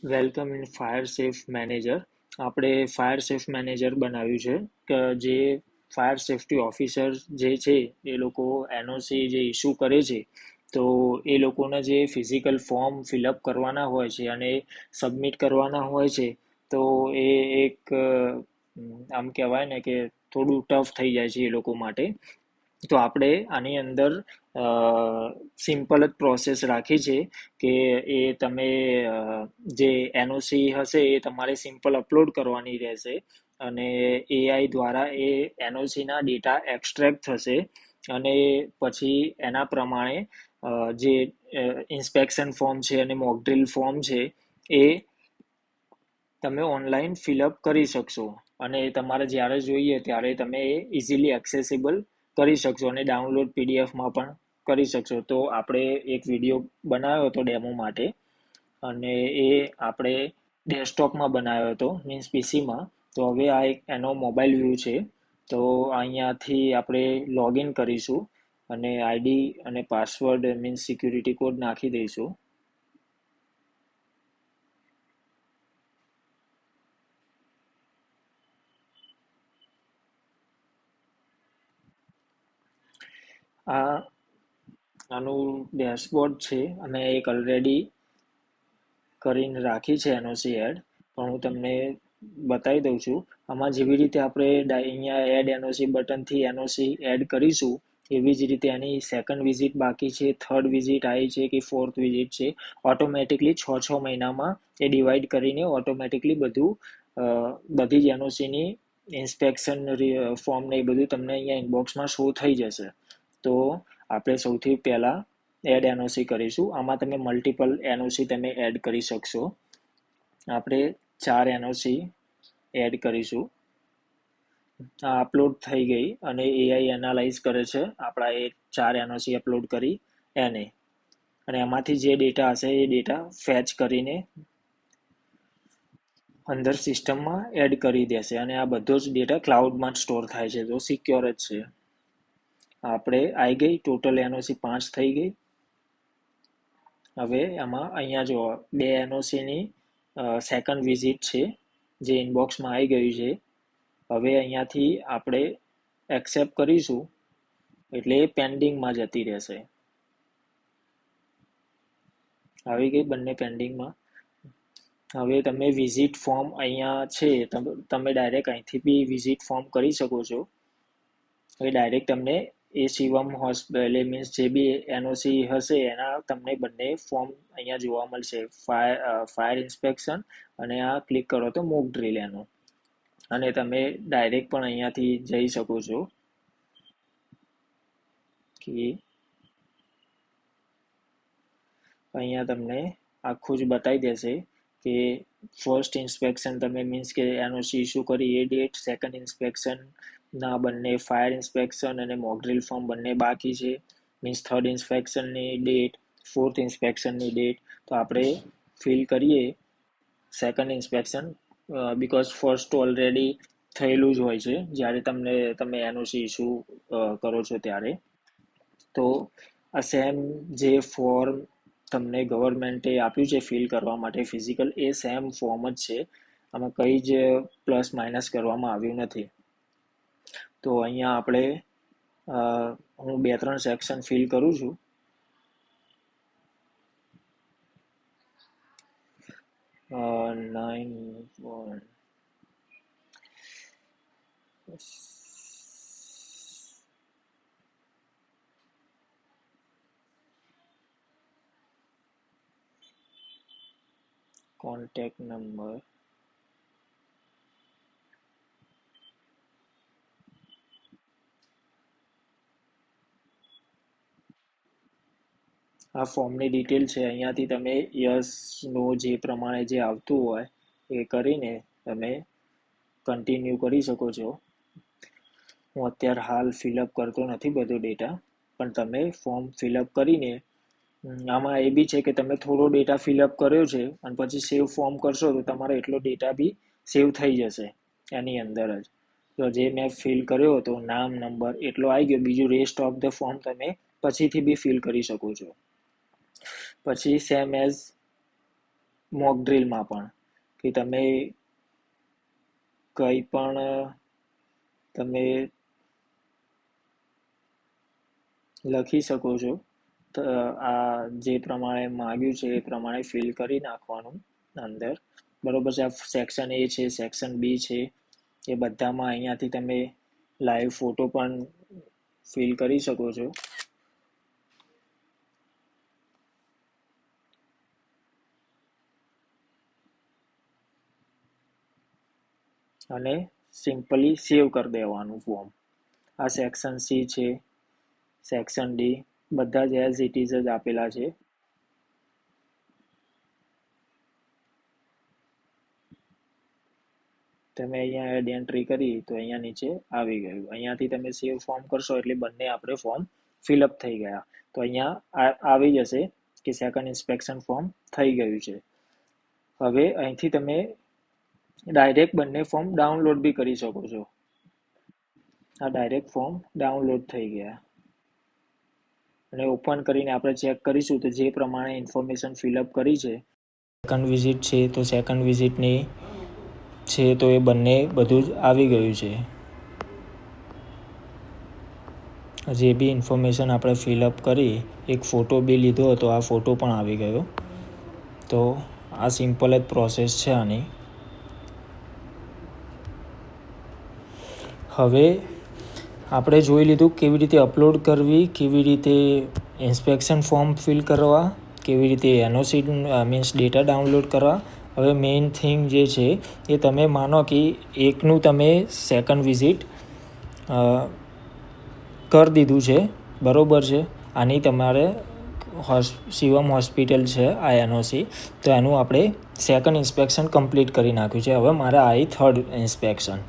Welcome in fire safe manager. આપણે fire safe manager બનાવ્યું છે કે જે ફાયર સેફ્ટી ઓફિસર જે છે એ લોકો એનઓસી જે ઇસ્યુ કરે છે તો એ લોકોના જે ફિઝિકલ ફોર્મ ફિલઅપ કરવાના હોય છે અને સબમિટ કરવાના હોય છે તો એ એક આમ કહેવાય ને કે થોડું ટફ થઈ જાય છે એ લોકો માટે. તો આપણે આની અંદર સિમ્પલ જ પ્રોસેસ રાખી છે કે એ તમે જે એનઓસી હશે એ તમારે સિમ્પલ અપલોડ કરવાની રહેશે અને એઆઈ દ્વારા એ એનઓસીના ડેટા એક્સ્ટ્રેક્ટ થશે અને પછી એના પ્રમાણે જે ઇન્સ્પેક્શન ફોર્મ છે અને મોકડ્રીલ ફોર્મ છે એ તમે ઓનલાઈન ફિલઅપ કરી શકશો અને તમારે જ્યારે જોઈએ ત્યારે તમે એ ઇઝીલી એક્સેસિબલ કરી શકશો અને ડાઉનલોડ પીડીએફમાં પણ કરી શકશો. તો આપણે એક વિડીયો બનાવ્યો હતો ડેમો માટે અને એ આપણે ડેસ્કટોપમાં બનાવ્યો હતો મીન્સ પીસીમાં. તો હવે આ એક એનો મોબાઈલ વ્યૂ છે. તો અહીંયાથી આપણે લોગિન કરીશું અને આઈડી અને પાસવર્ડ મીન્સ સિક્યુરિટી કોડ નાખી દઈશું. આ આનું ડેશબોર્ડ છે અને એક ઓલરેડી કરીને રાખી છે એનઓસી એડ, પણ હું તમને બતાવી દઉં છું. આમાં જેવી રીતે આપણે અહીંયા એડ એનઓસી બટનથી એનઓસી એડ કરીશું એવી જ રીતે એની સેકન્ડ વિઝિટ બાકી છે, થર્ડ વિઝિટ આવી છે કે ફોર્થ વિઝિટ છે, ઓટોમેટિકલી 6 મહિનામાં એ ડિવાઈડ કરીને ઓટોમેટિકલી બધું બધી જ એનઓસીની ઇન્સ્પેક્શન ફોર્મ ને એ બધું તમને અહીંયા ઇનબોક્સમાં શો થઈ જશે. તો આપણે સૌથી પહેલાં એડ એનઓસી કરીશું. આમાં તમે મલ્ટિપલ એનઓસી તમે એડ કરી શકશો. આપણે 4 એનઓસી એડ કરીશું. આ અપલોડ થઈ ગઈ અને એઆઈ એનાલાઇઝ કરે છે આપણા એ 4 એનઓસી અપલોડ કરી એને, અને એમાંથી જે ડેટા હશે એ ડેટા ફેચ કરીને અંદર સિસ્ટમમાં એડ કરી દેશે અને આ બધો જ ડેટા ક્લાઉડમાં જ સ્ટોર થાય છે, તો સિક્યોર જ છે. આપણે આવી ગઈ ટોટલ એનઓસી 5 થઈ ગઈ. હવે એમાં અહીંયા જો 2 એનઓસીની સેકન્ડ વિઝિટ છે જે ઇનબોક્સમાં આવી ગયું છે. હવે અહીંયાથી આપણે એક્સેપ્ટ કરીશું એટલે એ પેન્ડિંગમાં જતી રહેશે. આવી ગઈ બંને પેન્ડિંગમાં. હવે તમે વિઝિટ ફોર્મ અહીંયા છે, તમે ડાયરેક્ટ અહીંથી બી વિઝિટ ફોર્મ કરી શકો છો. હવે ડાયરેક્ટ તમને એ શિવમ હોસ્પિટલ મીન્સ જે બી એનઓસી હશે એના તમને બંને ફોર્મ અહીંયા જોવા મળશે, ફાયર ઇન્સ્પેક્શન અને આ ક્લિક કરો તો મોક ડ્રીલ એનું, અને તમે ડાયરેક્ટ પણ અહીંયાથી જઈ શકો છો કે અહીંયા તમને આખું જ બતાવી દેશે કે ફર્સ્ટ ઇન્સ્પેક્શન તમે મીન્સ કે એનઓસી ઇસ્યુ કરી એ ડેટ, સેકન્ડ ઇન્સ્પેક્શન ના બંને ફાયર ઇન્સ્પેક્શન અને મોકડ્રીલ ફોર્મ બંને બાકી છે, મીન્સ થર્ડ ઇન્સ્પેક્શનની ડેટ, ફોર્થ ઇન્સ્પેક્શનની ડેટ. તો આપણે ફિલ કરીએ second inspection because first already થયેલું જ હોય છે જ્યારે તમે એનઓસી ઇસ્યુ કરો છો ત્યારે. તો આ સેમ જે ફોર્મ તમને ગવર્મેન્ટે આપ્યું છે ફિલ કરવા માટે ફિઝિકલ, એ સેમ ફોર્મ જ છે. આમાં કંઈ જ પ્લસ માઇનસ કરવામાં આવ્યું નથી. તો અહીંયા આપણે હું 2-3 સેક્શન ફિલ કરું છું. 9 કોન્ટેક્ટ નંબર, આ ફોર્મની ડિટેલ છે. અહીંયાથી તમે યસનો જે પ્રમાણે જે આવતું હોય એ કરીને તમે કન્ટિન્યુ કરી શકો છો. હું અત્યારે હાલ ફિલઅપ કરતો નથી બધો ડેટા, પણ તમે ફોર્મ ફિલઅપ કરીને આમાં એ બી છે કે તમે થોડો ડેટા ફિલઅપ કર્યો છે અને પછી સેવ ફોર્મ કરશો તો તમારો એટલો ડેટા બી સેવ થઈ જશે એની અંદર જ. તો જે મેં ફિલ કર્યો હતો નામ નંબર એટલો આવી ગયો, બીજું રેસ્ટ ઓફ ધ ફોર્મ તમે પછીથી બી ફિલ કરી શકો છો. પછી સેમ એઝ મોક ડ્રીલમાં પણ કે તમે કંઈ પણ તમે લખી શકો છો. આ જે પ્રમાણે માગ્યું છે એ પ્રમાણે ફિલ કરી નાખવાનું અંદર. બરોબર છે. આ સેક્શન એ છે, સેક્શન બી છે, એ બધામાં અહીંયાથી તમે લાઈવ ફોટો પણ ફિલ કરી શકો છો. અને સિમ્પલી સેવ કરી દેવાનું ફોર્મ. આ સેક્શન સી છે, સેક્શન ડી બધા જ એઝ ઇટ ઇઝ જ આપેલા છે. તમે અહીંયા એડ એન્ટ્રી કરી તો અહીંયા નીચે આવી ગયું. અહીંયાથી તમે સેવ ફોર્મ કરશો એટલે બંને આપણે ફોર્મ ફિલઅપ થઈ ગયા. તો અહીંયા આવી જશે કે સેકન્ડ ઇન્સ્પેક્શન ફોર્મ થઈ ગયું છે. હવે અહીંથી તમે ડાયરેક્ટ બંને ફોર્મ ડાઉનલોડ બી કરી શકો છો. આ ડાયરેક્ટ ફોર્મ ડાઉનલોડ થઈ ગયા અને ઓપન કરીને આપણે ચેક કરીશું તો જે પ્રમાણે ઇન્ફોર્મેશન ફિલઅપ કરી છે, સેકન્ડ વિઝિટ છે તો સેકન્ડ વિઝિટની છે તો એ બંને બધું જ આવી ગયું છે. જે બી ઇન્ફોર્મેશન આપણે ફિલઅપ કરી, એક ફોટો બી લીધો હતો, આ ફોટો પણ આવી ગયો. તો આ સિમ્પલ જ પ્રોસેસ છે આની. હવે આપણે જોઈ લીધું કેવી રીતે અપલોડ કરવી, કેવી રીતે ઇન્સ્પેક્શન ફોર્મ ફિલ કરવા, કેવી રીતે એનઓસી મીન્સ ડેટા ડાઉનલોડ કરવા. હવે મેઇન થિંગ જે છે એ તમે માનો કે એકનું તમે સેકન્ડ વિઝિટ કરી દીધું છે, બરાબર છે. આની તમારે શિવમ હોસ્પિટલ છે આ એનઓસી, તો એનું આપણે સેકન્ડ ઇન્સ્પેક્શન કમ્પ્લીટ કરી નાખ્યું છે. હવે મારે આવી થર્ડ ઇન્સ્પેક્શન.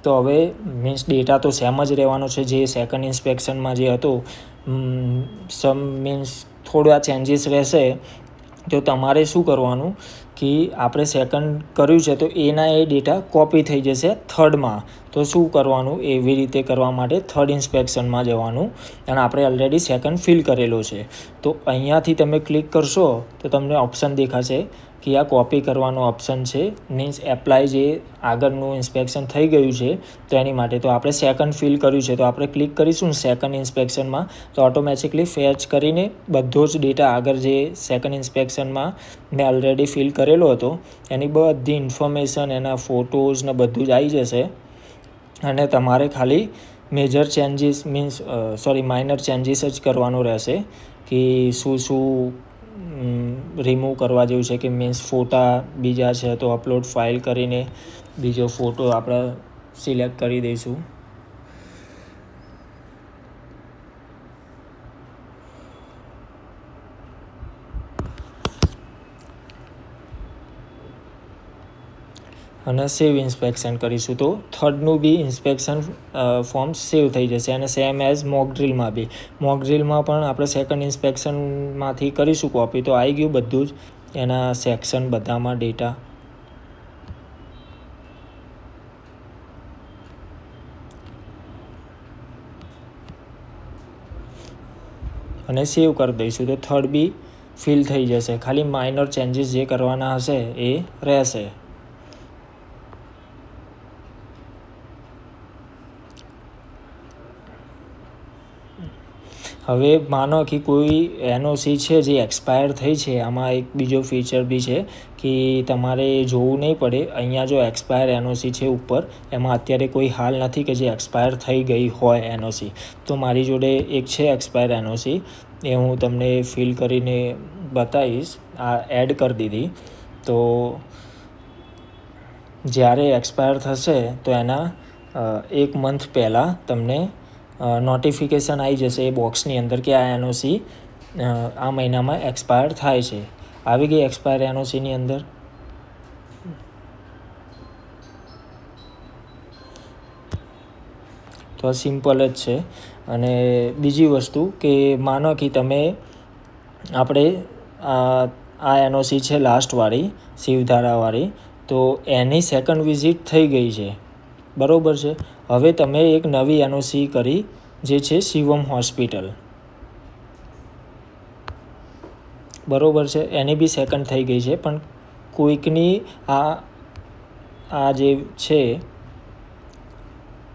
તો હવે મીન્સ ડેટા તો સેમ જ રહેવાનો છે જે સેકન્ડ ઇન્સ્પેક્શનમાં જે હતો. મીન્સ થોડા ચેન્જીસ રહેશે. તો તમારે શું કરવાનું કે આપણે સેકન્ડ કર્યું છે તો એના એ ડેટા કોપી થઈ જશે થર્ડમાં. તો શું કરવાનું, એવી રીતે કરવા માટે થર્ડ ઇન્સ્પેક્શનમાં જવાનું. અને આપણે ઓલરેડી સેકન્ડ ફિલ કરેલો છે. તો અહીંયાથી તમે ક્લિક કરશો તો તમને ઓપ્શન દેખાશે કે આ કોપી કરવાનો ઓપ્શન છે. મીન્સ એપ્લાય જે આગળનું ઇન્સ્પેક્શન થઈ ગયું છે તો એની માટે. તો આપણે સેકન્ડ ફિલ કર્યું છે તો આપણે ક્લિક કરીશું સેકન્ડ ઇન્સ્પેક્શનમાં તો ઓટોમેટિકલી ફેચ કરીને બધો જ ડેટા આગળ જે સેકન્ડ ઇન્સ્પેક્શનમાં મેં ઓલરેડી ફિલ કરેલો હતો એની બધી ઇન્ફોર્મેશન, એના ફોટોઝ ને બધું જ આવી જશે. અને તમારે ખાલી મેજર ચેન્જીસ માઇનર ચેન્જીસ જ કરવાનું રહેશે કે શું રિમૂવ કરવા જેવું છે. કે મીન્સ ફોટા બીજા છે તો અપલોડ ફાઇલ કરીને બીજો ફોટો આપણે સિલેક્ટ કરી દઈશું. અને સેવ ઇન્સ્પેક્શન કરીશું તો થર્ડનું બી ઇન્સ્પેક્શન ફોર્મ સેવ થઈ જશે. અને સેમ એઝ મોક ડ્રીલમાં બી. મોક ડ્રીલમાં પણ આપણે સેકન્ડ ઇન્સ્પેક્શનમાંથી કરીશું કોપી. તો આવી ગયું બધું જ એના સેક્શન બધામાં ડેટા. અને સેવ કરી દઈશું તો થર્ડ બી ફિલ થઈ જશે. ખાલી માઇનર ચેન્જીસ જે કરવાના હશે એ રહેશે. હવે માનો કે કોઈ એનઓસી છે જે એક્સપાયર થઈ છે. આમાં એક બીજો ફીચર બી છે કે તમારે જોવું નહીં પડે. અહીંયા જો એક્સપાયર એનઓસી છે ઉપર, એમાં અત્યારે કોઈ હાલ નથી કે જે એક્સપાયર થઈ ગઈ હોય એનઓસી. તો મારી જોડે એક છે એક્સપાયર એનઓસી, એ હું તમને ફિલ કરીને બતાવીશ. આ એડ કરી દીધી. તો જ્યારે એક્સપાયર થશે તો એના 1 મંથ પહેલાં તમને નોટિફિકેશન આવી જશે એ બોક્સની અંદર કે આ એનઓસી આ મહિનામાં એક્સપાયર થાય છે. આવી ગઈ એક્સપાયર એનઓસીની અંદર. તો આ સિમ્પલ જ છે. અને બીજી વસ્તુ કે માનો કે તમે આપણે આ એનઓસી છે લાસ્ટવાળી શિવધારાવાળી, તો એની સેકન્ડ વિઝિટ થઈ ગઈ છે, બરાબર છે. હવે તમે એક નવી એનઓસી કરી જે છે શિવમ હોસ્પિટલ, બરાબર છે. એની બી સેકન્ડ થઈ ગઈ છે પણ કોઈકની આ જે છે,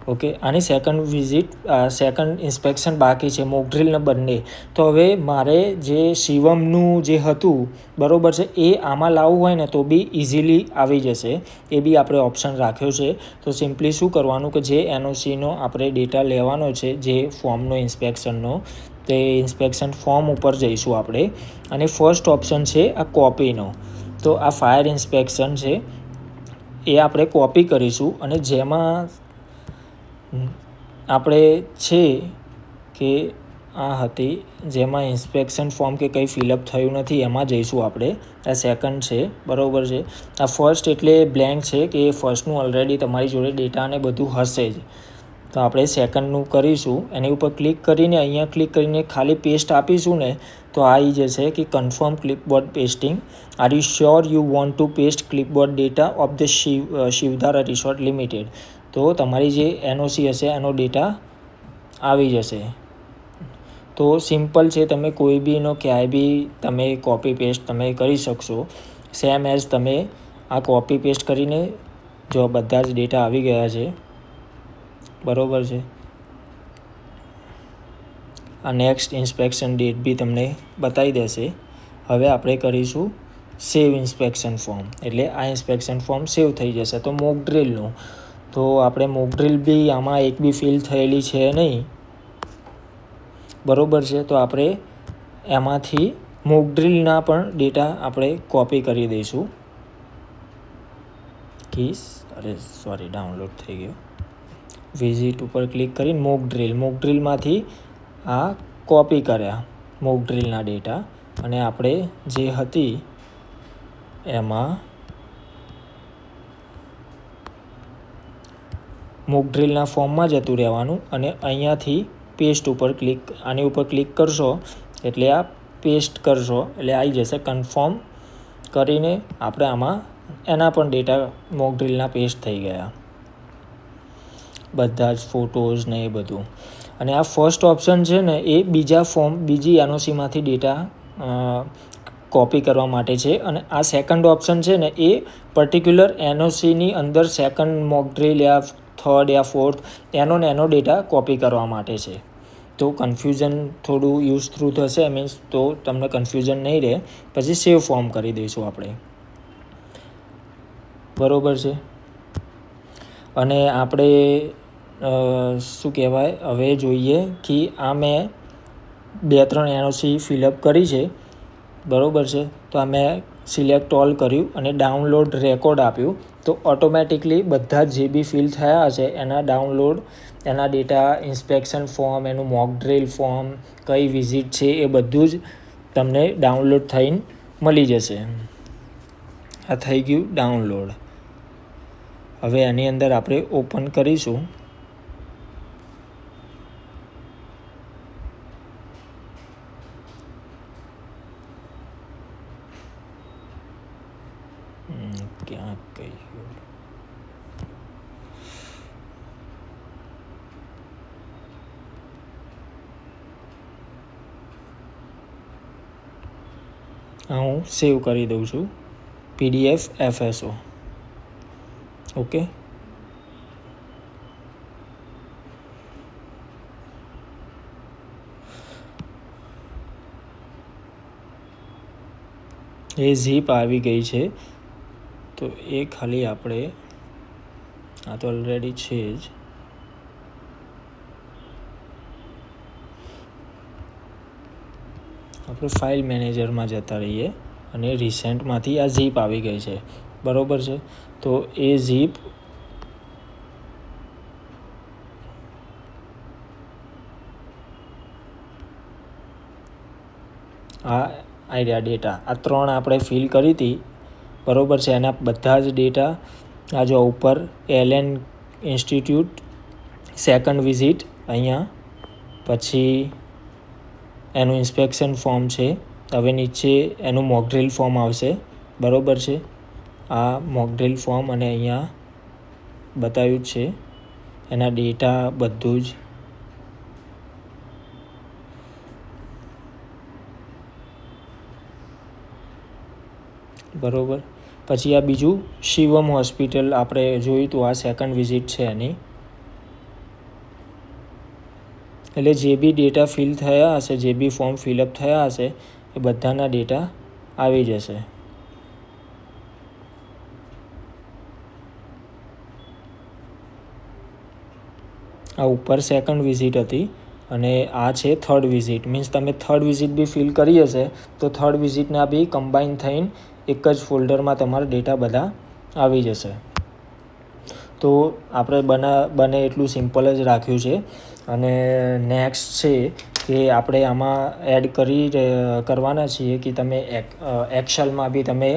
ઓકે, આની સેકન્ડ ઇન્સ્પેક્શન બાકી છે, મોક ડ્રીલને બંને. તો હવે મારે જે શિવમનું જે હતું, બરાબર છે, એ આમાં લાવવું હોય ને તો બી ઇઝીલી આવી જશે. એ બી આપણે ઓપ્શન રાખ્યો છે. તો સિમ્પલી શું કરવાનું કે જે એનઓસીનો આપણે ડેટા લેવાનો છે, જે ફોર્મનો ઇન્સ્પેક્શનનો, તે ઇન્સ્પેક્શન ફોર્મ ઉપર જઈશું આપણે. અને ફર્સ્ટ ઓપ્શન છે આ કોપીનો. તો આ ફાયર ઇન્સ્પેક્શન છે, એ આપણે કોપી કરીશું. અને જેમાં આપણે છે કે આ હતી, જેમાં ઇન્સ્પેક્શન ફોર્મ કે કંઈ ફિલઅપ થયું નથી, એમાં જઈશું આપણે. આ સેકન્ડ છે, બરાબર છે. આ ફર્સ્ટ એટલે બ્લેન્ક છે કે ફર્સ્ટનું ઓલરેડી તમારી જોડે ડેટા ને બધું હશે જ. તો આપણે સેકન્ડનું કરીશું. એની ઉપર ક્લિક કરીને અહીંયા ક્લિક કરીને ખાલી પેસ્ટ આપીશું ને તો આવી જશે કે confirm clipboard pasting. Are you sure you want to paste clipboard data of the Shivdhara resort limited. તો તમારી જે એનઓસી હશે એનો ડેટા આવી જશે. તો સિમ્પલ છે, તમે કોઈ બીનો ક્યાંય બી તમે કોપી પેસ્ટ તમે કરી શકશો. સેમ એઝ તમે આ કોપી પેસ્ટ કરીને જો બધા જ ડેટા આવી ગયા છે, બરાબર છે. આ નેક્સ્ટ ઇન્સ્પેક્શન ડેટ બી તમને બતાવી દેશે. હવે આપણે કરીશું સેવ ઇન્સ્પેક્શન ફોર્મ, એટલે આ ઇન્સ્પેક્શન ફોર્મ સેવ થઈ જશે. તો મોક ડ્રીલનું, તો આપણે મોક ડ્રીલ બી આમાં એક બી ફિલ થયેલી છે નહીં, બરાબર છે. તો આપણે એમાંથી મોક ડ્રીલના પણ ડેટા આપણે કોપી કરી દઈશું. ડાઉનલોડ થઈ ગયો. વિઝિટ ઉપર ક્લિક કરીને મોક ડ્રીલમાંથી આ કોપી કર્યા મોક ડ્રીલના ડેટા. અને આપણે જે હતી એમાં મોક ડ્રીલના ફોર્મમાં જતું રહેવાનું. અને અહીંયાથી પેસ્ટ ઉપર આની ઉપર ક્લિક કરશો એટલે આ પેસ્ટ કરશો એટલે આવી જશે. કન્ફર્મ કરીને આપણે આમાં એના પણ ડેટા મોક ડ્રીલના પેસ્ટ થઈ ગયા, બધા જ ફોટોઝ ને એ બધું. અને આ ફર્સ્ટ ઓપ્શન છે ને એ બીજી એનઓસીમાંથી ડેટા કોપી કરવા માટે છે. અને આ સેકન્ડ ઓપ્શન છે ને એ પર્ટિક્યુલર એનઓસીની અંદર સેકન્ડ મોક ડ્રીલ યા થર્ડ યા ફોર્થ એનો ડેટા કોપી કરવા માટે છે. તો કન્ફ્યુઝન થોડું યુઝ થ્રુ થશે, મીન્સ તો તમને કન્ફ્યુઝન નહીં રહે. પછી સેવ ફોર્મ કરી દઈશું આપણે, બરાબર છે. અને આપણે શું કહેવાય, હવે જોઈએ કે આ મેં 2-3 એનઓસી ફિલઅપ કરી છે, બરાબર છે. તો આ મેં સિલેક્ટ ઓલ કર્યું અને ડાઉનલોડ રેકોર્ડ આપ્યું. તો ઓટોમેટિકલી બધા જે બી ફિલ થયા હશે એના ડાઉનલોડ, એના ડેટા, ઇન્સ્પેક્શન ફોર્મ, એનું મોક ડ્રીલ ફોર્મ, કઈ વિઝિટ છે એ બધું જ તમને ડાઉનલોડ થઈને મળી જશે. આ થઈ ગયું ડાઉનલોડ. હવે એની અંદર આપણે ઓપન કરીશું. ક્યાં કહ્યું, હું સેવ કરી દઉં છું PDF FSO. ઓકે, એ ઝીપ આવી ગઈ છે. તો એ ખાલી આપણે, આ તો ઓલરેડી છે જ, આપણે ફાઇલ મેનેજરમાં જતા રહીએ અને રિસેન્ટમાંથી આ ઝીપ આવી ગઈ છે, બરાબર છે. તો એ ઝીપ આ આઈડિયા ડેટા, આ 3 આપણે ફિલ કરી હતી, બરાબર છે. એના બધા જ ડેટા આ જો ઉપર LN ઇન્સ્ટિટ્યૂટ સેકન્ડ વિઝિટ અહીંયા, પછી એનું ઇન્સ્પેક્શન ફોર્મ છે. હવે નીચે એનું મોક ડ્રીલ ફોર્મ આવશે, બરાબર છે. આ મોક ડ્રીલ ફોર્મ અને અહીંયા બતાવ્યું છે એના ડેટા બધું જ, બરાબર. પછી આ બીજું શિવમ હોસ્પિટલ આપણે જોયું હતું, આ સેકન્ડ વિઝિટ છે એની. એટલે જે બી ડેટા ફિલ થયા હશે, જે બી ફોર્મ ફિલઅપ થયા હશે એ બધાના ડેટા આવી જશે. આ ઉપર સેકન્ડ વિઝિટ હતી અને આ છે થર્ડ વિઝિટ. મીન્સ તમે થર્ડ વિઝિટ બી ફિલ કરી હશે તો થર્ડ વિઝિટના બી કમ્બાઈન થઈને એક જ ફોલ્ડરમાં તમારા ડેટા બધા આવી જશે. તો આપણે બને એટલું સિમ્પલ જ રાખ્યું છે. અને નેક્સ્ટ છે કે આપણે આમાં એડ કરવાના છીએ કે તમે એક્સેલમાં બી તમે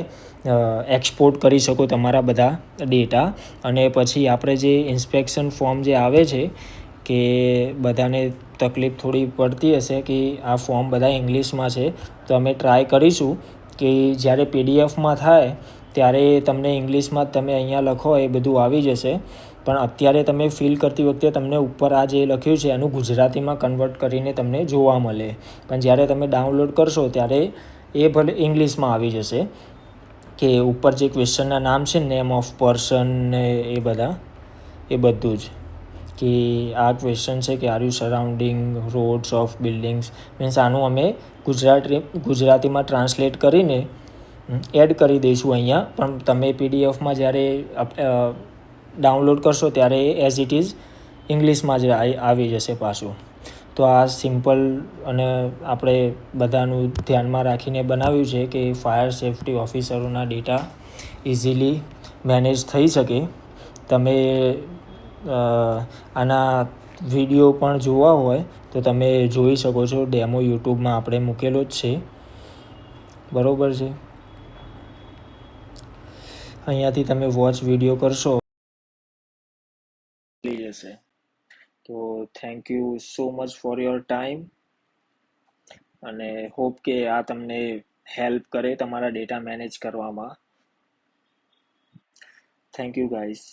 એક્સપોર્ટ કરી શકો તમારા બધા ડેટા. અને પછી આપણે જે ઇન્સ્પેક્શન ફોર્મ જે આવે છે કે બધાને તકલીફ થોડી પડતી હશે કે આ ફોર્મ બધા ઇંગ્લિશમાં છે, તો અમે ટ્રાય કરીશું કે જ્યારે પીડીએફમાં થાય ત્યારે તમને ઇંગ્લિશમાં તમે અહીંયા લખો એ બધું આવી જશે. પણ અત્યારે તમે ફિલ કરતી વખતે તમને ઉપર આ જે લખ્યું છે એનું ગુજરાતીમાં કન્વર્ટ કરીને તમને જોવા મળે. પણ જ્યારે તમે ડાઉનલોડ કરશો ત્યારે એ ભલે ઇંગ્લિશમાં આવી જશે કે ઉપર જે ક્વેશ્ચનના નામ છે, નેમ ઓફ પર્સન ને એ બધા, એ બધું જ કે આ ક્વેશ્ચન છે કે are you surrounding rods of buildings. Means આનું અમે ગુજરાતીમાં ટ્રાન્સલેટ કરીને એડ કરી દઈશું અહીંયા. પણ તમે પીડીએફમાં જ્યારે ડાઉનલોડ કરશો ત્યારે એઝ ઇટ ઇઝ ઇંગ્લિશમાં જ આવી જશે પાછું. તો આ સિમ્પલ અને આપણે બધાનું ધ્યાનમાં રાખીને બનાવ્યું છે કે ફાયર સેફ્ટી ઓફિસરોના ડેટા ઇઝીલી મેનેજ થઈ શકે. તમે આના વિડીયો પણ જોવા હોય તો તમે જોઈ શકો છો. ડેમો યુટ્યુબમાં આપણે મૂકેલો જ છે, બરાબર છે. અહીંયાથી તમે વોચ વિડીયો કરશો થઈ જશે. તો thank you so much for your time અને હોપ કે આ તમને હેલ્પ કરે તમારા ડેટા મેનેજ કરવામાં. Thank you guys.